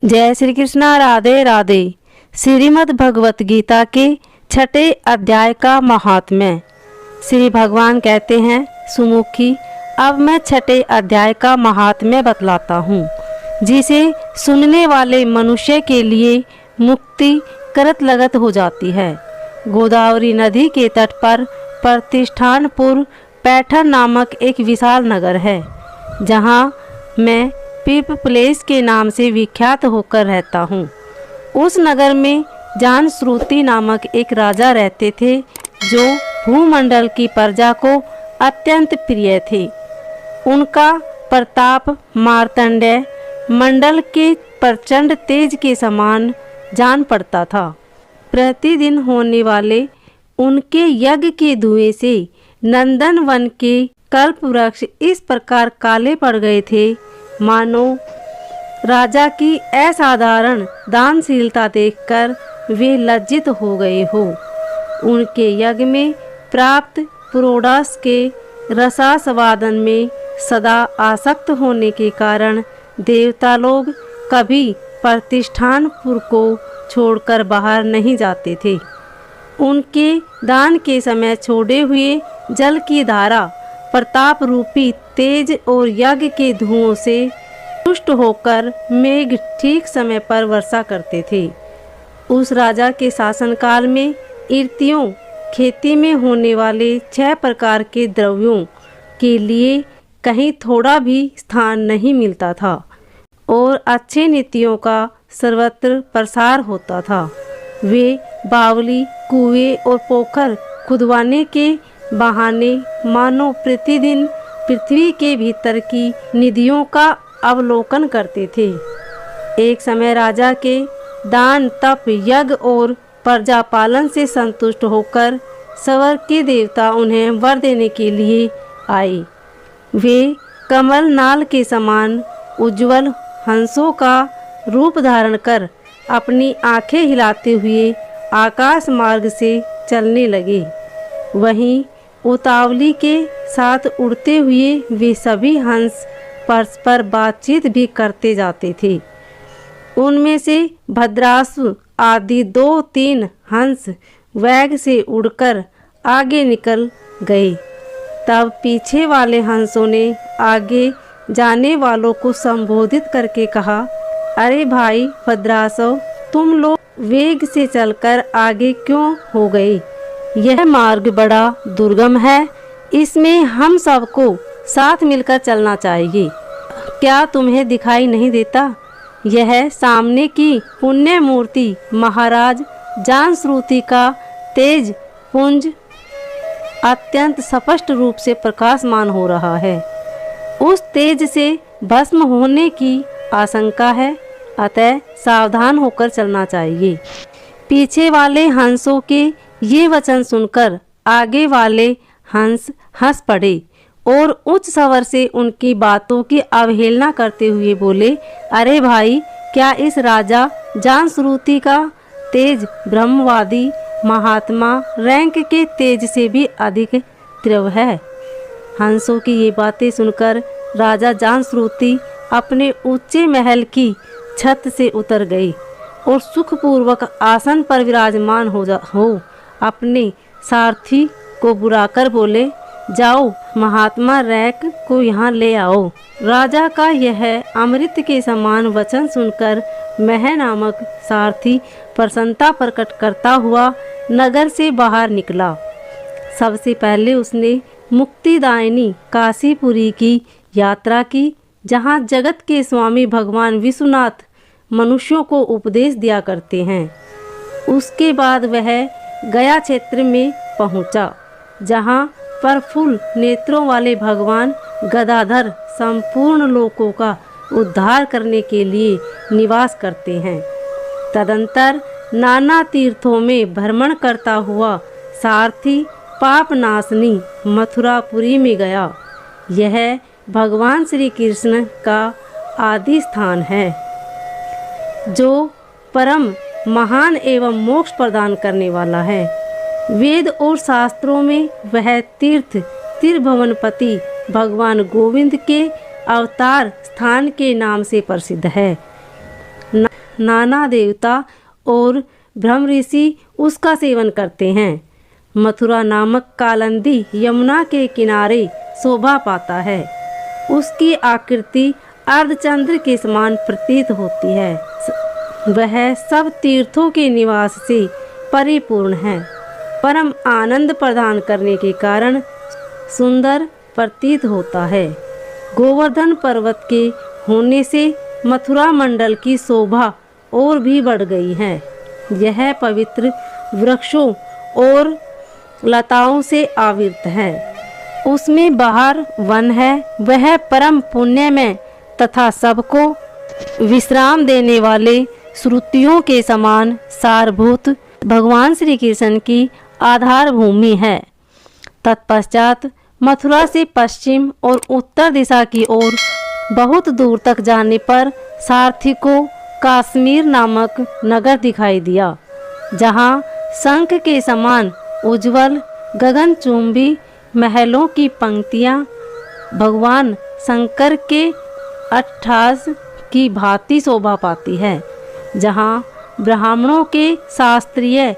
जय श्री कृष्णा। राधे राधे। श्रीमद् भगवत गीता के 6ठे अध्याय का महात्म्य। श्री भगवान कहते हैं, सुमुखी, अब मैं 6ठे अध्याय का महात्म्य बतलाता हूँ, जिसे सुनने वाले मनुष्य के लिए मुक्ति करत लगत हो जाती है। गोदावरी नदी के तट पर प्रतिष्ठानपुर पैठन नामक एक विशाल नगर है, जहाँ मैं पीप प्लेस के नाम से विख्यात होकर रहता हूँ। उस नगर में जानश्रुति नामक एक राजा रहते थे, जो भूमंडल की प्रजा को अत्यंत प्रिय थे। उनका प्रताप मार्तंडेय मंडल के प्रचंड तेज के समान जान पड़ता था। प्रतिदिन होने वाले उनके यज्ञ के धुएं से नंदन वन के कल्प वृक्ष इस प्रकार काले पड़ गए थे, मानो राजा की असाधारण दानशीलता देखकर वे लज्जित हो गए हो। उनके यज्ञ में प्राप्त पुरोडास के रसास्वादन में सदा आसक्त होने के कारण देवता लोग कभी प्रतिष्ठानपुर को छोड़कर बाहर नहीं जाते थे। उनके दान के समय छोड़े हुए जल की धारा प्रताप रूपी तेज और यज्ञ के धुओं से तुष्ट होकर मेघ ठीक समय पर वर्षा करते थे। उस राजा के शासनकाल में इर्तियों खेती में होने वाले 6 प्रकार के द्रव्यों के लिए कहीं थोड़ा भी स्थान नहीं मिलता था और अच्छे नीतियों का सर्वत्र प्रसार होता था। वे बावली, कुएं और पोखर खुदवाने के बहाने मानो प्रतिदिन पृथ्वी के भीतर की निधियों का अवलोकन करते थे। एक समय राजा के दान, तप, यज्ञ और प्रजा पालन से संतुष्ट होकर स्वर्ग के देवता उन्हें वर देने के लिए आए। वे कमल नाल के समान उज्जवल हंसों का रूप धारण कर अपनी आंखें हिलाते हुए आकाश मार्ग से चलने लगे। वहीं उतावली के साथ उड़ते हुए वे सभी हंस परस्पर बातचीत भी करते जाते थे। उनमें से भद्रासु आदि 2-3 हंस वेग से उड़कर आगे निकल गए। तब पीछे वाले हंसों ने आगे जाने वालों को संबोधित करके कहा, अरे भाई भद्रासो, तुम लोग वेग से चलकर आगे क्यों हो गए? यह मार्ग बड़ा दुर्गम है, इसमें हम सबको साथ मिलकर चलना चाहिए। क्या तुम्हें दिखाई नहीं देता? यह सामने की पुण्य मूर्ति महाराज जानश्रुति का तेज पुंज अत्यंत स्पष्ट रूप से प्रकाशमान हो रहा है। उस तेज से भस्म होने की आशंका है, अतः सावधान होकर चलना चाहिए। पीछे वाले हंसों के ये वचन सुनकर आगे वाले हंस हंस पड़े और उच्च स्वर से उनकी बातों की अवहेलना करते हुए बोले, अरे भाई, क्या इस राजा जानश्रुति का तेज ब्रह्मवादी महात्मा रैंक के तेज से भी अधिक तीव्र है? हंसों की ये बातें सुनकर राजा जानश्रुति अपने ऊंचे महल की छत से उतर गए और सुखपूर्वक आसन पर विराजमान हो अपने सारथी को बुलाकर बोले, जाओ महात्मा रैक को यहाँ ले आओ। राजा का यह अमृत के समान वचन सुनकर मह नामक सारथी प्रसन्नता प्रकट करता हुआ नगर से बाहर निकला। सबसे पहले उसने मुक्तिदायिनी काशीपुरी की यात्रा की, जहाँ जगत के स्वामी भगवान विश्वनाथ मनुष्यों को उपदेश दिया करते हैं। उसके बाद वह गया क्षेत्र में पहुंचा, जहां प्रफुल्ल नेत्रों वाले भगवान गदाधर संपूर्ण लोकों का उद्धार करने के लिए निवास करते हैं। तदंतर नाना तीर्थों में भ्रमण करता हुआ सारथी पापनाशनी मथुरापुरी में गया। यह भगवान श्री कृष्ण का आदि स्थान है, जो परम महान एवं मोक्ष प्रदान करने वाला है। वेद और शास्त्रों में वह तीर्थ त्रिभुवनपति भगवान गोविंद के अवतार स्थान के नाम से प्रसिद्ध है। नाना देवता और ब्रह्म ऋषि उसका सेवन करते हैं। मथुरा नामक कालिंदी यमुना के किनारे शोभा पाता है। उसकी आकृति अर्धचंद्र के समान प्रतीत होती है। वह सब तीर्थों के निवास से परिपूर्ण है। परम आनंद प्रदान करने के कारण सुंदर प्रतीत होता है। गोवर्धन पर्वत के होने से मथुरा मंडल की शोभा और भी बढ़ गई है। यह पवित्र वृक्षों और लताओं से आवृत है। उसमें बाहर वन है। वह परम पुण्यमय तथा सबको विश्राम देने वाले श्रुतियों के समान सारभूत भगवान श्री कृष्ण की आधार भूमि है। तत्पश्चात मथुरा से पश्चिम और उत्तर दिशा की ओर बहुत दूर तक जाने पर सारथी को कश्मीर नामक नगर दिखाई दिया, जहाँ शंख के समान उज्जवल गगनचुंबी महलों की पंक्तियाँ भगवान शंकर के अट्ठास की भांति शोभा पाती है। जहाँ ब्राह्मणों के शास्त्रीय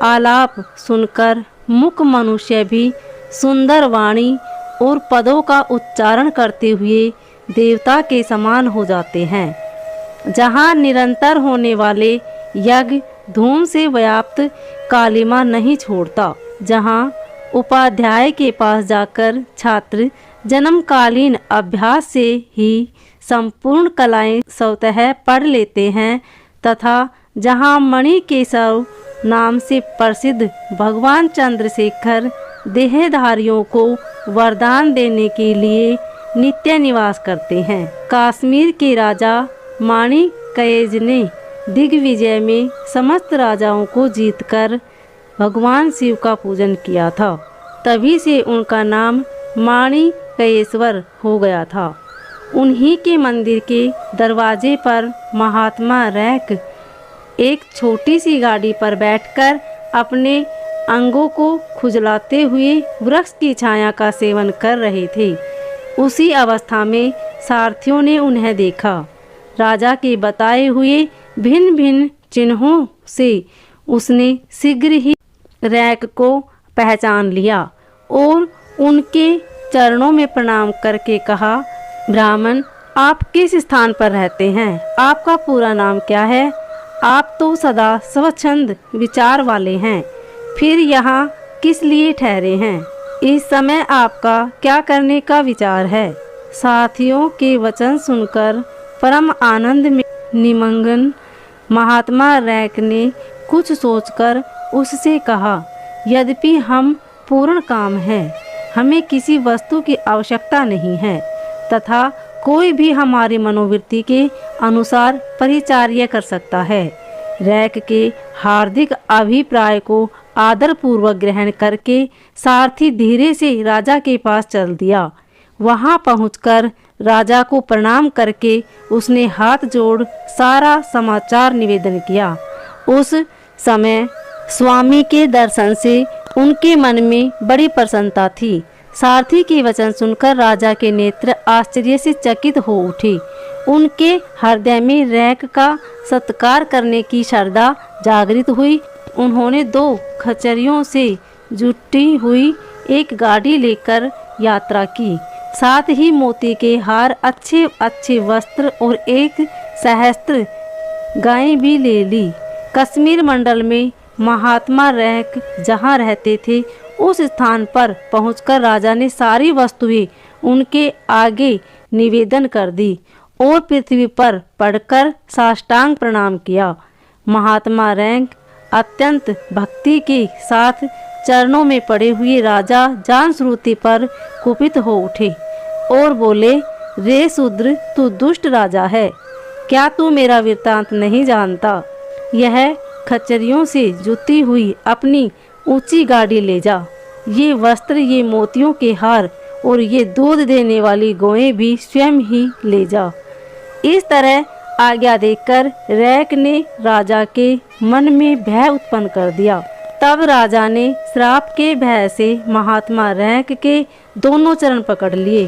आलाप सुनकर मुक मनुष्य भी सुंदर वाणी और पदों का उच्चारण करते हुए देवता के समान हो जाते हैं। जहाँ निरंतर होने वाले यज्ञ धूम से व्याप्त कालिमा नहीं छोड़ता। जहाँ उपाध्याय के पास जाकर छात्र जन्मकालीन अभ्यास से ही संपूर्ण कलाएं स्वतः पढ़ लेते हैं, तथा जहाँ मणि केशव नाम से प्रसिद्ध भगवान चंद्रशेखर देहधारियों को वरदान देने के लिए नित्य निवास करते हैं। कश्मीर के राजा माणिकयज ने दिग्विजय में समस्त राजाओं को जीतकर भगवान शिव का पूजन किया था। तभी से उनका नाम माणिकयेश्वर हो गया था। उन्हीं के मंदिर के दरवाजे पर महात्मा रैक एक छोटी सी गाड़ी पर बैठकर अपने अंगों को खुजलाते हुए वृक्ष की छाया का सेवन कर रहे थे। उसी अवस्था में सारथियों ने उन्हें देखा। राजा के बताए हुए भिन्न भिन्न चिन्हों से उसने शीघ्र ही रैक को पहचान लिया और उनके चरणों में प्रणाम करके कहा, ब्राह्मण, आप किस स्थान पर रहते हैं? आपका पूरा नाम क्या है? आप तो सदा स्वच्छंद विचार वाले हैं, फिर यहाँ किस लिए ठहरे हैं? इस समय आपका क्या करने का विचार है? साथियों के वचन सुनकर परम आनंद में निमग्न महात्मा रैक ने कुछ सोचकर उससे कहा, यद्यपि हम पूर्ण काम हैं, हमें किसी वस्तु की आवश्यकता नहीं है तथा कोई भी हमारी मनोवृत्ति के अनुसार परिचर्या कर सकता है। रैक के हार्दिक अभिप्राय को आदरपूर्वक ग्रहण करके सारथी धीरे से राजा के पास चल दिया। वहां पहुंचकर राजा को प्रणाम करके उसने हाथ जोड़ सारा समाचार निवेदन किया। उस समय स्वामी के दर्शन से उनके मन में बड़ी प्रसन्नता थी। सारथी के वचन सुनकर राजा के नेत्र आश्चर्य से चकित हो उठे। उनके हृदय में रैक का सत्कार करने की श्रद्धा जागृत हुई। उन्होंने 2 खच्चरों से जुटी हुई एक गाड़ी लेकर यात्रा की। साथ ही मोती के हार, अच्छे अच्छे वस्त्र और एक सहस्त्र गायें भी ले ली। कश्मीर मंडल में महात्मा रैक जहाँ रहते थे उस स्थान पर पहुंचकर राजा ने सारी वस्तुएं उनके आगे निवेदन कर दी और पृथ्वी पर पड़कर साष्टांग प्रणाम किया। महात्मा रैक अत्यंत भक्ति के साथ चरणों में पड़े हुए राजा जान श्रुति पर कुपित हो उठे और बोले, रे शूद्र, तू दुष्ट राजा है, क्या तू मेरा वृत्तांत नहीं जानता? यह खच्चरियों से जुती हुई अपनी ऊंची गाड़ी ले जा। ये वस्त्र, ये मोतियों के हार और ये दूध देने वाली गौएं भी स्वयं ही ले जा। इस तरह आज्ञा देकर रैक ने राजा के मन में भय उत्पन्न कर दिया। तब राजा ने श्राप के भय से महात्मा रैक के दोनों चरण पकड़ लिए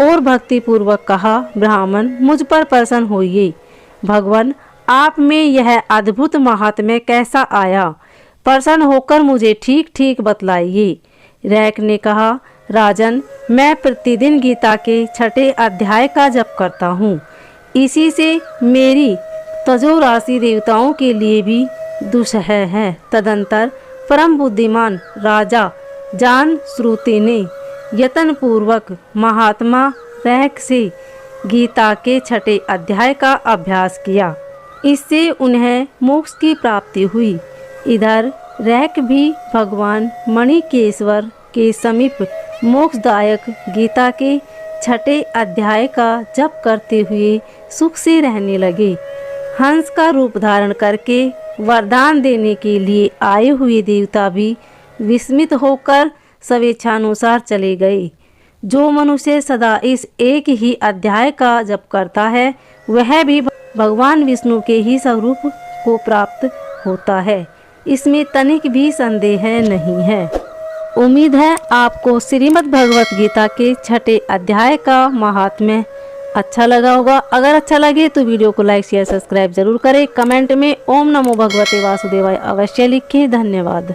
और भक्ति पूर्वक कहा, ब्राह्मण, मुझ पर प्रसन्न होइए। भगवान, आप में यह अद्भुत महात्म्य कैसा आया? प्रसन्न होकर मुझे ठीक ठीक बतलाइए। रैक ने कहा, राजन, मैं प्रतिदिन गीता के 6 अध्याय का जप करता हूँ। इसी से मेरी तजो राशि देवताओं के लिए भी दुस्सह है। तदंतर परम बुद्धिमान राजा जान श्रुति ने यत्न पूर्वक महात्मा रैक से गीता के 6 अध्याय का अभ्यास किया। इससे उन्हें मोक्ष की प्राप्ति हुई। इधर रैक भी भगवान मणिकेश्वर के समीप मोक्षदायक गीता के 6 अध्याय का जप करते हुए सुख से रहने लगे। हंस का रूप धारण करके वरदान देने के लिए आए हुए देवता भी विस्मित होकर स्वेच्छानुसार चले गए। जो मनुष्य सदा इस एक ही अध्याय का जप करता है वह भी भगवान विष्णु के ही स्वरूप को प्राप्त होता है। इसमें तनिक भी संदेह नहीं है। उम्मीद है आपको श्रीमद् भगवत गीता के 6 अध्याय का महात्म्य अच्छा लगा होगा। अगर अच्छा लगे तो वीडियो को लाइक शेयर सब्सक्राइब जरूर करें। कमेंट में ओम नमो भगवते वासुदेवाय अवश्य लिखें। धन्यवाद।